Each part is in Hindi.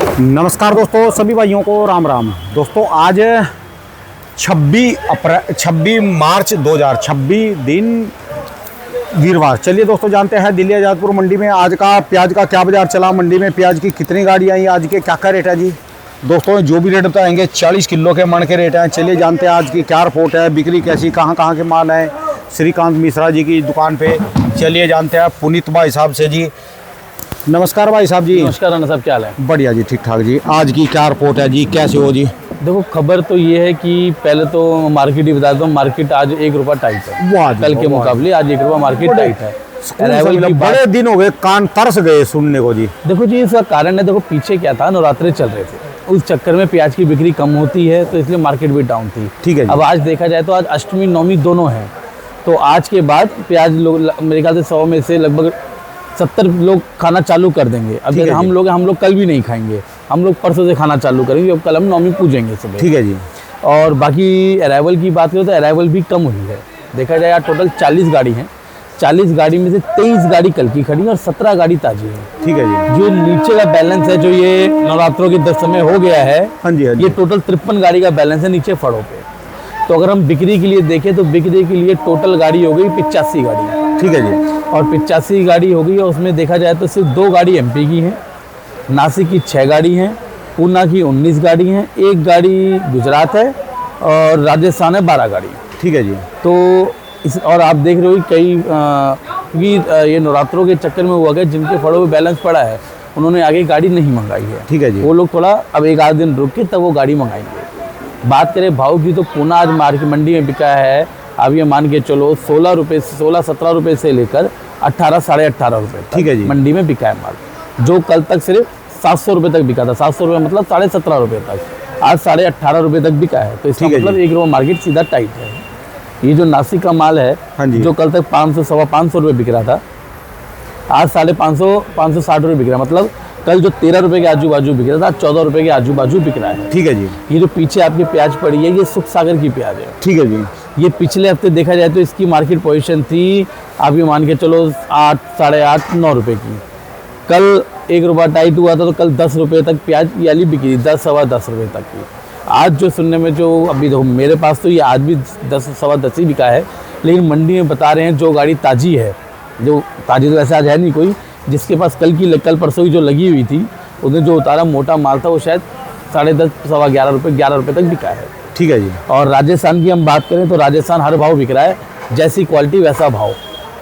नमस्कार दोस्तों, सभी भाइयों को राम राम। दोस्तों आज 26 मार्च 2026 दिन वीरवार। चलिए दोस्तों जानते हैं दिल्ली आज़ादपुर मंडी में आज का प्याज का क्या बाजार चला, मंडी में प्याज की कितनी गाड़ी आई, आज के क्या क्या रेट है जी। दोस्तों जो भी रेट बताएंगे 40 किलो के मन के रेट हैं। चलिए जानते हैं आज की क्या रिपोर्ट है, बिक्री कैसी, कहाँ कहाँ के माल हैं श्रीकांत मिश्रा जी की दुकान पे। चलिए जानते हैं पुनीत भाई साहब से जी। नमस्कार भाई साहब जी। नमस्कार राणा साहब, क्या हाल है? बढ़िया जी, ठीक ठाक जी। आज की क्या रिपोर्ट है जी, कैसे हो जी? देखो खबर तो ये है कि पहले तो मार्केट ही बता दो, मार्केट आज 1 रुपया टाइट है। कल के मुकाबले आज 1 रुपया मार्केट टाइट है। अराइवल की बड़े दिन हो गए, कान तरस गए सुनने को जी। देखो जी इसका कारण है, देखो पीछे क्या था, नवरात्रे चल रहे थे, उस चक्कर में प्याज की बिक्री कम होती है तो इसलिए मार्केट भी डाउन थी। ठीक है जी। अब आज देखा जाए तो आज अष्टमी नवमी दोनों है, तो आज के बाद प्याज लोग मेरे ख्याल से 100 में से लगभग 70 लोग खाना चालू कर देंगे। अब जैसे हम लोग कल भी नहीं खाएंगे, हम लोग परसों से खाना चालू करेंगे। अब कल हम नौमी पूजेंगे सुबह। ठीक है जी। और बाकी अराइवल की बात करें तो अराइवल भी कम हुई है। देखा जाए यार टोटल 40 गाड़ी हैं, 40 गाड़ी में से 23 गाड़ी कल की खड़ी है और 17 गाड़ी ताजी है। ठीक है जी। जो नीचे का बैलेंस है, जो ये नवरात्रों के 10 समय हो गया है, हाँ जी, हाँ जी। ये टोटल 53 गाड़ी का बैलेंस है नीचे फड़ों पे। तो अगर हम बिक्री के लिए देखें तो बिक्री के लिए टोटल गाड़ी हो गई 85 गाड़ी। ठीक है जी। और 85 गाड़ी हो गई और उसमें देखा जाए तो सिर्फ 2 गाड़ी एमपी की हैं, नासिक की 6 गाड़ी हैं, पूना की 19 गाड़ी हैं, 1 गाड़ी गुजरात है और राजस्थान है 12 गाड़ी। ठीक है जी। तो इस और आप देख रहे हो कई क्योंकि ये नवरात्रों के चक्कर में हुआ गया, जिनके फड़ों में बैलेंस पड़ा है उन्होंने आगे गाड़ी नहीं मंगाई है। ठीक है जी। वो लोग थोड़ा अब 1 आध दिन रुक के तब वो गाड़ी मंगाएंगे। बात करें भाव की तो पूना आज मार्केट मंडी में बिका है, अब ये मान के चलो 16-17 रुपये से लेकर 18 साढ़े 18 रुपये। ठीक है जी। मंडी में बिका है माल, जो कल तक सिर्फ 700 रुपये तक बिका था। 700 रुपये मतलब 17.5 रुपये तक, आज 18.5 रुपये तक बिका है। तो इसका मतलब 1 रुपया मार्केट सीधा टाइट है। ये जो नासिक का माल है, हाँ जी, जो कल तक 500-550 रुपये बिक रहा था, आज 550-560 रुपये बिक रहा है। मतलब कल जो 13 रुपये के आजू बाजू बिक रहा था, 14 रुपये के आजू बाजू बिक रहा है। ठीक है जी। ये जो पीछे आपकी प्याज पड़ी है, ये सुख सागर की प्याज है। ठीक है जी। ये पिछले हफ्ते देखा जाए तो इसकी मार्केट पोजीशन थी, आप ये मान के चलो 8, साढ़े 8, 9 रुपये की। कल 1 रुपया टाइट हुआ था तो कल 10 रुपये तक प्याज याली बिकी, 10 सवा 10 रुपये तक की। आज जो सुनने में जो अभी देखो मेरे पास तो ये आज भी 10 सवा 10 ही बिका है, लेकिन मंडी में बता रहे हैं जो गाड़ी ताज़ी है, जो ताज़ी तो वैसे आज है नहीं कोई, जिसके पास कल परसों की जो लगी हुई थी उसने जो उतारा मोटा माल था वो शायद 10.5 सवा 11 रुपये तक बिका है। ठीक है जी। और राजस्थान की हम बात करें तो राजस्थान हर भाव बिक रहा है, जैसी क्वालिटी वैसा भाव,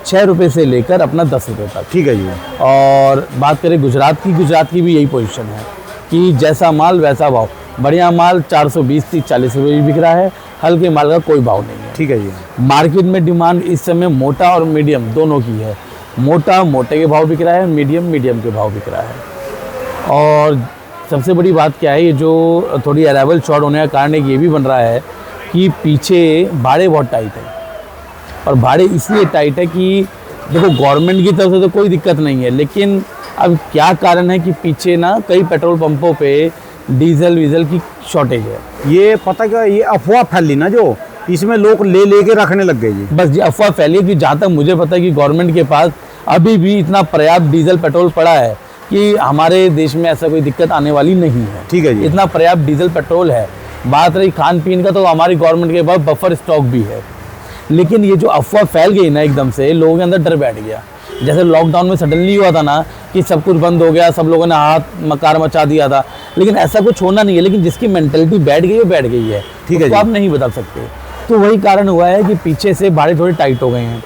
6 रुपये से लेकर अपना 10 रुपये तक। ठीक है जी। और बात करें गुजरात की भी यही पोजीशन है कि जैसा माल वैसा भाव। बढ़िया माल 420-40 रुपये भी बिक रहा है, हल्के माल का कोई भाव नहीं है। ठीक है जी। मार्केट में डिमांड इस समय मोटा और मीडियम दोनों की है। मोटा मोटे के भाव बिक रहा है, मीडियम के भाव बिक रहा है। और सबसे बड़ी बात क्या है, ये जो थोड़ी अराइवल शॉर्ट होने का कारण एक ये भी बन रहा है कि पीछे भाड़े बहुत टाइट है। और भाड़े इसलिए टाइट है कि देखो गवर्नमेंट की तरफ से तो कोई दिक्कत नहीं है, लेकिन अब क्या कारण है कि पीछे ना कई पेट्रोल पंपों पे डीजल वीजल की शॉर्टेज है। ये पता क्या, ये अफवाह फैली ना, जो इसमें लोग ले के रखने लग गए जी। बस ये अफवाह फैली कि जहाँ तक मुझे पता है कि गवर्नमेंट के पास अभी भी इतना पर्याप्त डीजल पेट्रोल पड़ा है कि हमारे देश में ऐसा कोई दिक्कत आने वाली नहीं है। ठीक है जी। इतना पर्याप्त डीजल पेट्रोल है। बात रही खान पीन का, तो हमारी गवर्नमेंट के पास बफर स्टॉक भी है। लेकिन ये जो अफवाह फैल गई ना एकदम से, लोगों के अंदर डर बैठ गया। जैसे लॉकडाउन में सडनली हुआ था ना कि सब कुछ बंद हो गया, सब लोगों ने हाथ मकार मचा दिया था, लेकिन ऐसा कुछ होना नहीं है। लेकिन जिसकी मेंटेलिटी बैठ गई वो बैठ गई है। ठीक है तो आप नहीं बदल सकते। तो वही कारण हुआ है कि पीछे से भाड़े थोड़े टाइट हो गए हैं,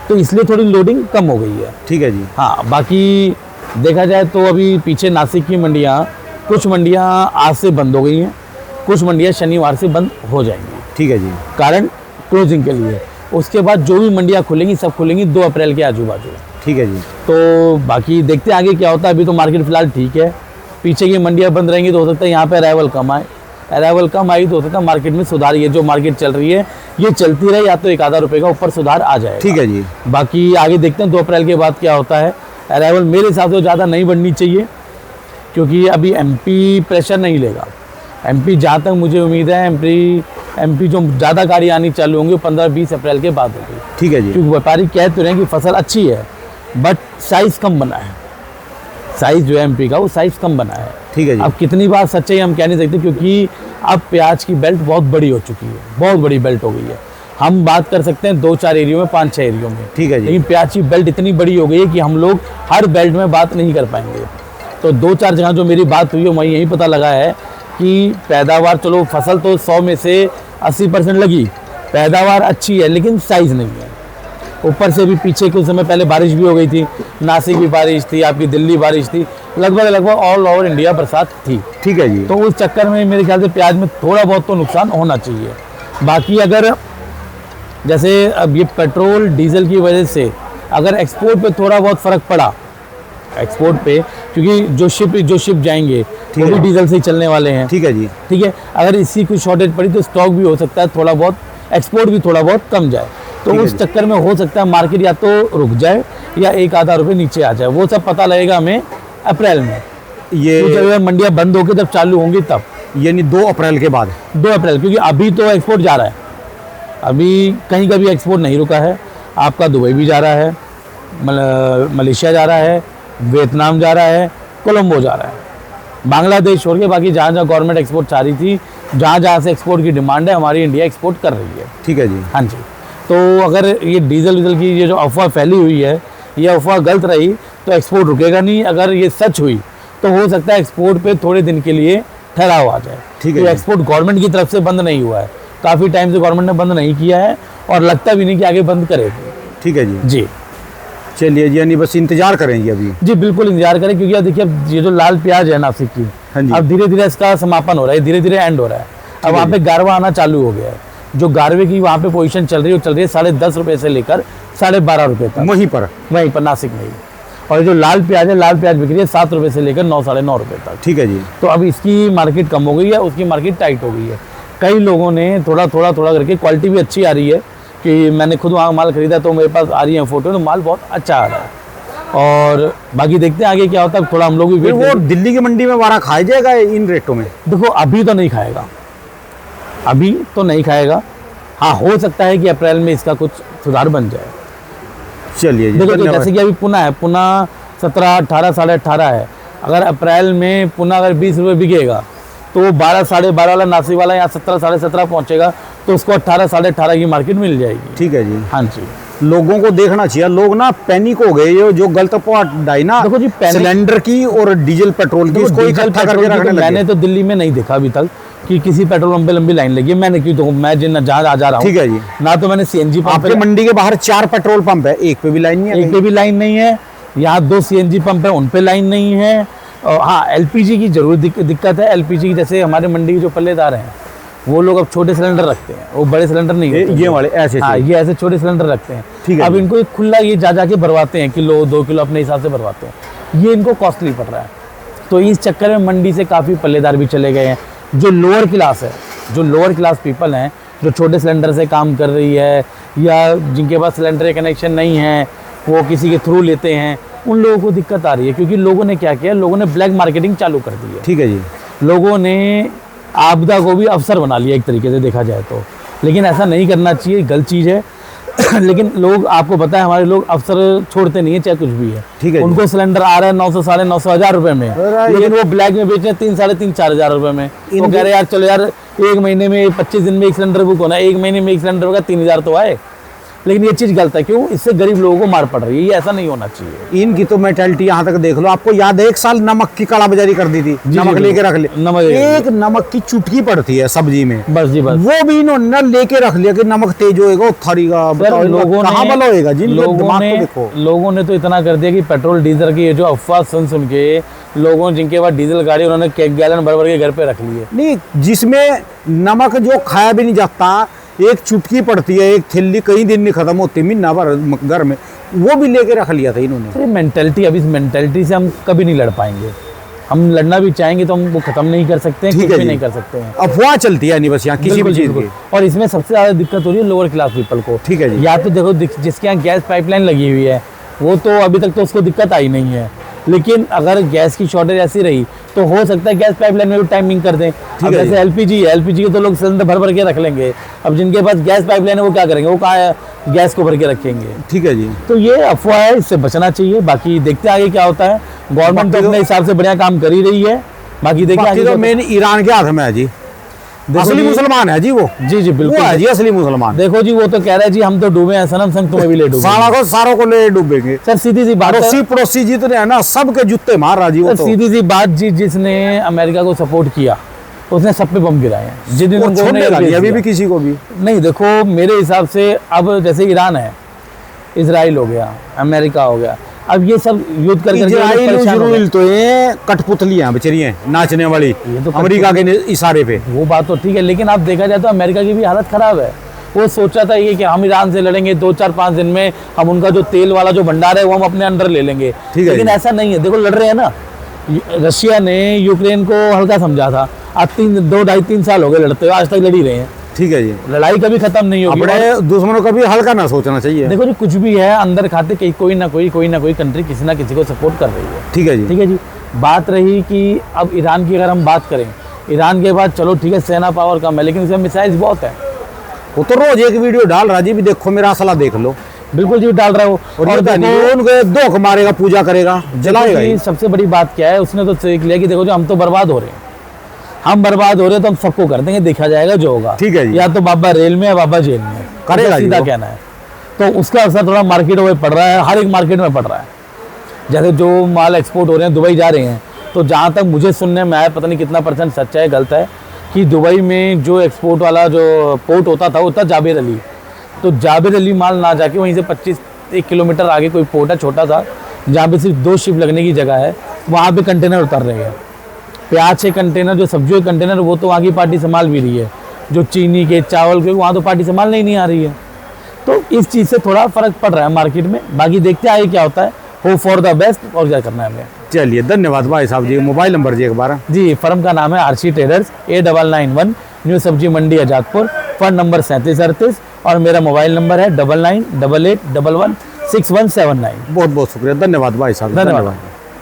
तो इसलिए थोड़ी लोडिंग कम हो गई है। ठीक है जी। हाँ, बाकी देखा जाए तो अभी पीछे नासिक की मंडियाँ, कुछ मंडियाँ आज से बंद हो गई हैं, कुछ मंडियाँ शनिवार से बंद हो जाएंगी। ठीक है जी। कारण क्लोजिंग के लिए। उसके बाद जो भी मंडियाँ खुलेंगी सब खुलेंगी 2 अप्रैल के आजू बाजू। ठीक है जी। तो बाकी देखते हैं आगे क्या होता है। अभी तो मार्केट फिलहाल ठीक है, पीछे की मंडियाँ बंद रहेंगी तो हो सकता है यहाँ पे अराइवल कम आए। अराइवल कम आई तो हो सकता है मार्केट में सुधार, ये जो मार्केट चल रही है ये चलती रहे, या तो 1 आधा रुपये का ऊपर सुधार आ जाए। ठीक है जी। बाकी आगे देखते हैं 2 अप्रैल के बाद क्या होता है। अराइवल मेरे हिसाब से ज़्यादा नहीं बढ़नी चाहिए, क्योंकि अभी एमपी प्रेशर नहीं लेगा। एमपी जहाँ तक मुझे उम्मीद है, एमपी जो ज़्यादा गाड़ी आनी चालू होंगी 15-20 अप्रैल के बाद होगी। ठीक है जी। क्योंकि व्यापारी कह तो रहे हैं कि फसल अच्छी है बट साइज़ कम बना है। साइज़ जो है एमपी का वो साइज़ कम बना है। ठीक है जी। अब कितनी बार सच्चाई हम कह नहीं सकते, क्योंकि अब प्याज की बेल्ट बहुत बड़ी हो चुकी है, बहुत बड़ी बेल्ट हो गई है। हम बात कर सकते हैं 2-4 एरियो में, 5-6 एरियो में। ठीक है जी। लेकिन प्याज की बेल्ट इतनी बड़ी हो गई है कि हम लोग हर बेल्ट में बात नहीं कर पाएंगे। तो 2-4 जगह जो मेरी बात हुई है वहीं यही पता लगा है कि पैदावार, चलो फसल तो 100 में से 80% लगी, पैदावार अच्छी है लेकिन साइज़ नहीं है। ऊपर से भी पीछे कुछ समय पहले बारिश भी हो गई थी, नासिक भी बारिश थी, आपकी दिल्ली बारिश थी, लगभग ऑल ओवर इंडिया बरसात थी। ठीक है जी। तो उस चक्कर में मेरे ख्याल से प्याज में थोड़ा बहुत तो नुकसान होना चाहिए। बाकी अगर जैसे अब ये पेट्रोल डीजल की वजह से अगर एक्सपोर्ट पे थोड़ा बहुत फ़र्क पड़ा, एक्सपोर्ट पे, क्योंकि जो शिप जाएंगे वो भी डीजल से ही चलने वाले हैं। ठीक है जी। ठीक है, अगर इसी कुछ शॉर्टेज पड़ी तो स्टॉक भी हो सकता है थोड़ा बहुत, एक्सपोर्ट भी थोड़ा बहुत कम जाए। तो उस चक्कर में हो सकता है मार्केट या तो रुक जाए या 1-आधा रुपये नीचे आ जाए। वो सब पता लगेगा हमें अप्रैल में, ये तो जब मंडियाँ बंद होकर जब चालू होंगी तब, यानी 2 अप्रैल के बाद। 2 अप्रैल, क्योंकि अभी तो एक्सपोर्ट जा रहा है, अभी कहीं का भी एक्सपोर्ट नहीं रुका है। आपका दुबई भी जा रहा है, मलेशिया जा रहा है, वियतनाम जा रहा है, कोलंबो जा रहा है, बांग्लादेश छोड़ के बाकी जहाँ जहाँ गवर्नमेंट एक्सपोर्ट चाह रही थी, जहाँ जहाँ से एक्सपोर्ट की डिमांड है, हमारी इंडिया एक्सपोर्ट कर रही है। ठीक है जी। हाँ जी। तो अगर ये डीजल की ये जो अफवाह फैली हुई है, ये अफवाह गलत रही तो एक्सपोर्ट रुकेगा नहीं। अगर ये सच हुई तो हो सकता है एक्सपोर्ट पे थोड़े दिन के लिए ठहराव आ जाए। ठीक है। तो एक्सपोर्ट गवर्नमेंट की तरफ से बंद नहीं हुआ है, काफ़ी टाइम से गवर्नमेंट ने बंद नहीं किया है और लगता भी नहीं कि आगे बंद करेगी। ठीक है जी। जी चलिए जी, यानी बस इंतजार करेंगे अभी। जी बिल्कुल इंतजार करें, क्योंकि अब देखिए अब ये जो लाल प्याज है नासिक की, हाँ जी। अब धीरे धीरे इसका समापन हो रहा है, धीरे धीरे एंड हो रहा है। अब वहाँ पे गारवा आना चालू हो गया है। जो गारवे की वहाँ पे पोजीशन चल रही है वो चल रही है 10.5 रुपये से लेकर 12.5 रुपये तक, वहीं पर नासिक में ही। और ये जो लाल प्याज है, लाल प्याज बिक रही है 7 रुपये से लेकर 9-9.5 रुपये तक। ठीक है जी। तो अब इसकी मार्केट कम हो गई है, उसकी मार्केट टाइट हो गई है। कई लोगों ने थोड़ा करके, क्वालिटी भी अच्छी आ रही है कि मैंने खुद वहाँ माल खरीदा तो मेरे पास आ रही है फोटो, तो माल बहुत अच्छा आ रहा है। और बाकी देखते हैं आगे क्या होता है, थोड़ा हम लोग भी फिर वो दिल्ली की मंडी में वारा खाया जाएगा इन रेटों में? देखो अभी तो नहीं खाएगा, अभी तो नहीं खाएगा। हाँ, हो सकता है कि अप्रैल में इसका कुछ सुधार बन जाए। चलिए जी। देखो तो जैसे कि अभी पुणे है, पुणे 17, 18, 18.5 है। अगर अप्रैल में पुणे अगर 20 रुपये बिकेगा तो वो 12, 12.5 वाला नासिक वाला यहाँ 17, 17.5 पहुँचेगा, तो उसको 18, 18.5 की मार्केट मिल जाएगी। ठीक है जी। हाँ जी। लोगों को देखना चाहिए, लोग ना पैनिक हो गए, ये जो गलत डाई ना, देखो जी, सिलेंडर की और डीजल पेट्रोल की, इसको इकट्ठा करके रखने लगे। मैंने तो दिल्ली में नहीं देखा अभी तक कि किसी पेट्रोल पंप पे लंबी लाइन लगी है। मैंने क्यों, तो मैं जिन जहाँ जा रहा हूँ, ठीक है जी, ना तो मैंने सीएनजी पंप आपके मंडी के बाहर 4 पेट्रोल पंप है, एक पे भी लाइन नहीं है, एक पे भी लाइन नहीं है। यहाँ 2 सीएनजी पंप है, उन पे लाइन नहीं है। और हाँ, एलपीजी की जरूर दिक्कत है। एलपीजी की, जैसे हमारे मंडी के जो पल्लेदार हैं वो लोग अब छोटे सिलेंडर रखते हैं, वो बड़े सिलेंडर नहीं है, ये वाले ऐसे। हाँ, ये ऐसे छोटे सिलेंडर रखते हैं। ठीक है। अब इनको एक खुला ये जा के भरवाते हैं, किलो 2 किलो अपने हिसाब से भरवाते हैं। ये इनको कॉस्टली पड़ रहा है। तो इस चक्कर में मंडी से काफ़ी पल्लेदार भी चले गए हैं। जो लोअर क्लास है, जो लोअर क्लास पीपल हैं, जो छोटे सिलेंडर से काम कर रही है या जिनके पास सिलेंडर के कनेक्शन नहीं है, वो किसी के थ्रू लेते हैं, उन लोगों को दिक्कत आ रही है। क्योंकि लोगों ने क्या किया, लोगों ने ब्लैक मार्केटिंग चालू कर दी है। ठीक है जी। लोगों ने आपदा को भी अवसर बना लिया एक तरीके से देखा जाए तो, लेकिन ऐसा नहीं करना चाहिए, गलत चीज़ है। लेकिन लोग, आपको पता है हमारे लोग अवसर छोड़ते नहीं है, चाहे कुछ भी है। ठीक है। उनको सिलेंडर आ रहा है 900, 950, 1000 रुपये में, लेकिन वो ब्लैक में बेच रहे हैं 3, 3.5, 4 हज़ार रुपये में। वो कह रहे यार चलो यार, एक महीने में 25 दिन में एक सिलेंडर बुक होना है, एक महीने में एक सिलेंडर होगा, 3000 तो आए। लेकिन ये चीज़ गलत है। क्यों? इससे गरीब लोगों को मार पड़ रही है। ये ऐसा नहीं होना चाहिए। इनकी तो मेंटालिटी यहाँ तक देख लो। आपको याद है 1 साल नमक की कालाबाजारी कर दी थी, नमक लेके रख ले, एक नमक की चुटकी पड़ती है सब्जी में, बस जी बस, वो भी इन्होंने लेके रख लिया कि नमक तेज होएगा, उथारीगा। लोगों कहाँ भला होएगा? लोगों ने तो इतना कर दिया कि पेट्रोल डीजल की ये जो अफवाह सुन के लोगों, जिनके पास डीजल गाड़ी, उन्होंने गैलन भर के घर पे रख लिए। नहीं, जिसमें नमक जो खाया भी नहीं जाता, एक चुटकी पड़ती है, एक थैली कई दिन नहीं खत्म होती, महीना भर घर में, वो भी लेके रख लिया था इन्होंने। मेंटेलिटी, अब इस मेंटेलिटी से हम कभी नहीं लड़ पाएंगे। हम लड़ना भी चाहेंगे तो हम वो खत्म नहीं कर सकते हैं, कुछ भी नहीं कर सकते हैं। अफवाह चलती है नहीं बस यहाँ किसी भी चीज़ की। और इसमें सबसे ज़्यादा दिक्कत हो रही है लोअर क्लास पीपल को। ठीक है जी। या तो देखो, जिसके यहाँ गैस पाइपलाइन लगी हुई है, वो तो अभी तक तो उसको दिक्कत आई नहीं है। लेकिन अगर गैस की शॉर्टेज ऐसी रही तो हो सकता है गैस पाइपलाइन में भी टाइमिंग कर दें। अब जैसे एलपीजी है, एलपीजी के तो लोग सिलेंडर भर के रख लेंगे। अब जिनके पास गैस पाइपलाइन है वो क्या करेंगे? वो कहाँ गैस को भर के रखेंगे। ठीक है जी। तो ये अफवाह है, इससे बचना चाहिए। बाकी देखते हैं आगे क्या होता है। गवर्नमेंट तो बाकी अपने हिसाब से बढ़िया काम कर ही रही है। बाकी देखिए बाकी आगे तो तो- मेन ईरान के हाथ में है जी, असली जी- मुसलमान है जी वो। जी जी वो बिल्कुल है जी असली मुसलमान। देखो जी वो तो कह रहा है जी हम तो डूबे हैं सनम संग तुम्हें भी ले डूबे। सारों को ले डूबेंगे। सर सीधी सी बात है, पड़ोसी पड़ोसी जितने हैं ना सबके जूते मार रहा जी वो सर तो। सीधी सी बात जी, जिसने अमेरिका को सपोर्ट किया उसने सब पे बम गिराए हैं। जिस दिन वो उनको छोड़ने उन्होंने लगी अभी दिया। भी किसी को भी। नहीं देखो मेरे हिसाब से अब जैसे ईरान है, इजराइल हो गया, अमेरिका हो गया, अब ये सब युद्ध कर करके इजराइल परेशान हो गए। इजराइल तो ये कठपुतलियां बेचारियां नाचने वाली ये तो अमेरिका के इशारे पे। वो बात तो ठीक है, लेकिन आप देखा जाए तो अमेरिका की भी हालत खराब है। वो सोचा था ये कि हम ईरान से लड़ेंगे 2-4-5 दिन में, हम उनका जो तेल वाला जो भंडार है वो हम अपने अंडर ले लेंगे। ठीक है लेकिन जी। ऐसा नहीं है, देखो लड़ रहे हैं ना। रशिया ने यूक्रेन को हल्का समझा था, आज 2-2.5-3 साल हो गए लड़ते हुए, आज तक लड़ ही रहे हैं। ठीक है जी। लड़ाई कभी खत्म नहीं होगी। अपने दुश्मनों का भी हल्का ना सोचना चाहिए। देखो जी कुछ भी है अंदर खाते कोई ना कोई कंट्री किसी ना किसी को सपोर्ट कर रही है। ठीक है जी। ठीक है जी। बात रही कि अब ईरान की अगर हम बात करें, ईरान के बाद चलो ठीक है सेना पावर कम है लेकिन उसमें मिसाइल्स बहुत है। वो तो रोज एक वीडियो डाल रहा जी, भी देखो मेरा असला देख लो। बिल्कुल जी डाल रहा है वो। और ये देखो- नहीं उनके धोख मारेगा, पूजा करेगा, जलाएगा देखो ही। जी, सबसे बड़ी बात क्या है, उसने तो सीख लिया कि देखो जो हम तो बर्बाद हो रहे हैं, हम बर्बाद हो रहे हैं तो हम सबको कर देंगे, देखा जाएगा जो होगा। ठीक है जी। या तो बाबा रेल में या बाबा जेल में करेगा उसका जी सीधा वो। कहना है। तो उसका असर थोड़ा मार्केट में पड़ रहा है, हर एक मार्केट में पड़ रहा है। जैसे जो माल एक्सपोर्ट हो रहे हैं दुबई जा रहे हैं, तो जहाँ तक मुझे सुनने में आया, पता नहीं कितना % सच्चा है गलत है, कि दुबई में जो एक्सपोर्ट वाला जो पोर्ट होता था वो था जाबिर अली। तो जाबिर अली माल ना जाके वहीं से 25 किलोमीटर आगे कोई पोर्ट है छोटा सा, जहाँ पे सिर्फ 2 शिप लगने की जगह है, वहाँ पे कंटेनर उतर रहे हैं। प्याज के कंटेनर, जो सब्जियों के कंटेनर, वो तो वहाँ की पार्टी संभाल भी रही है। जो चीनी के, चावल के, वहाँ तो पार्टी संभालने ही नहीं आ रही है। तो इस चीज़ से थोड़ा फर्क पड़ रहा है मार्केट में। बाकी देखते हैं आगे क्या होता है। Hope for the best. और क्या करना है हमें। चलिए धन्यवाद भाई साहब जी। मोबाइल नंबर जी एक बार। जी फर्म का नाम है आरसी ट्रेडर्स, A991 न्यू सब्जी मंडी आजादपुर, फ़ोन नंबर 3738 और मेरा मोबाइल नंबर है 9988116179। बहुत बहुत शुक्रिया, धन्यवाद भाई साहब। धन्यवाद।